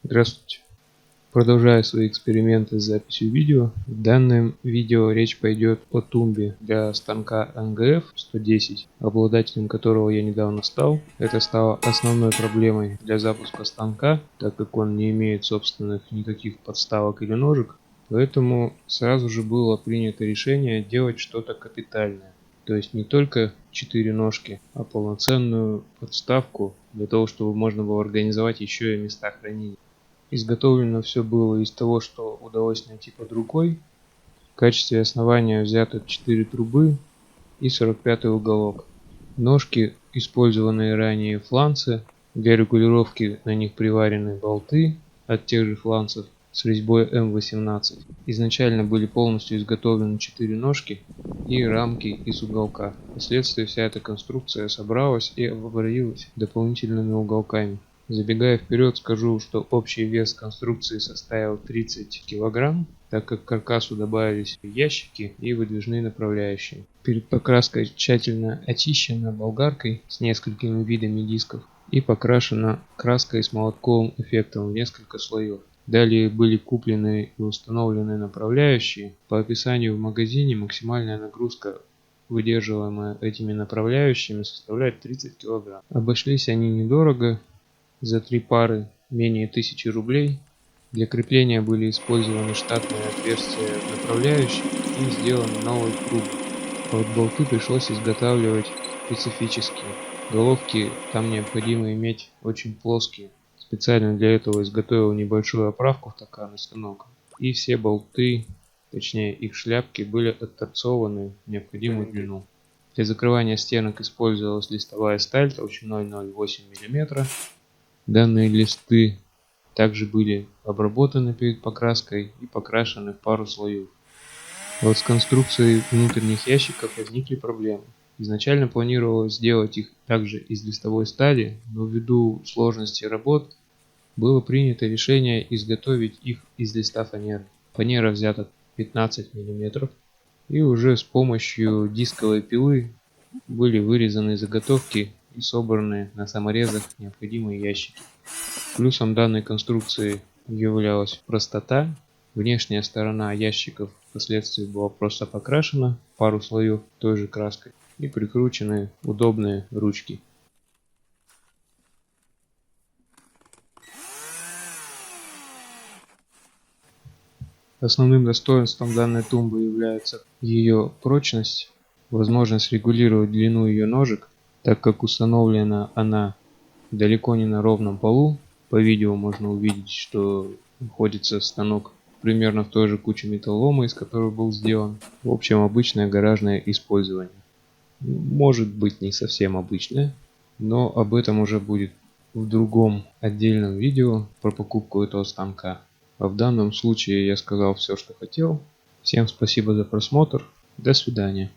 Здравствуйте. Продолжаю свои эксперименты с записью видео. В данном видео речь пойдет о тумбе для станка НГФ 110, обладателем которого я недавно стал. Это стало основной проблемой для запуска станка, так как он не имеет собственных никаких подставок или ножек. Поэтому сразу же было принято решение делать что-то капитальное. То есть не только 4 ножки, а полноценную подставку для того, чтобы можно было организовать еще и места хранения. Изготовлено все было из того, что удалось найти под рукой. В качестве основания взято 4 трубы и 45 уголок. Ножки, использованные ранее фланцы, для регулировки на них приварены болты от тех же фланцев с резьбой М18. Изначально были полностью изготовлены 4 ножки и рамки из уголка. Впоследствии вся эта конструкция собралась и обогрелась дополнительными уголками. Забегая вперед, скажу, что общий вес конструкции составил 30 кг, так как к каркасу добавились ящики и выдвижные направляющие. Перед покраской тщательно очищена болгаркой с несколькими видами дисков и покрашена краской с молотковым эффектом в несколько слоев. Далее были куплены и установлены направляющие. По описанию в магазине максимальная нагрузка, выдерживаемая этими направляющими, составляет 30 кг. Обошлись они недорого, за 3 пары менее 1000 рублей. Для крепления были использованы штатные отверстия направляющих и сделаны новые трубы. А вот болты пришлось изготавливать специфические. Головки там необходимо иметь очень плоские. Специально для этого изготовил небольшую оправку в токарный станок. И все болты, точнее их шляпки, были отторцованы в необходимую длину. Для закрывания стенок использовалась листовая сталь толщиной 0,8 мм. Данные листы также были обработаны перед покраской и покрашены в пару слоев. А вот с конструкцией внутренних ящиков возникли проблемы. Изначально планировалось сделать их также из листовой стали, но ввиду сложности работ было принято решение изготовить их из листа фанеры. Фанера взята 15 мм, и уже с помощью дисковой пилы были вырезаны заготовки и собраны на саморезах необходимые ящики. Плюсом данной конструкции являлась простота. Внешняя сторона ящиков впоследствии была просто покрашена в пару слоев той же краской и прикручены удобные ручки. Основным достоинством данной тумбы является ее прочность, возможность регулировать длину ее ножек, так как установлена она далеко не на ровном полу. По видео можно увидеть, что находится станок примерно в той же куче металлолома, из которого был сделан. В общем, обычное гаражное использование. Может быть, не совсем обычное, но об этом уже будет в другом отдельном видео про покупку этого станка. А в данном случае я сказал все, что хотел. Всем спасибо за просмотр. До свидания.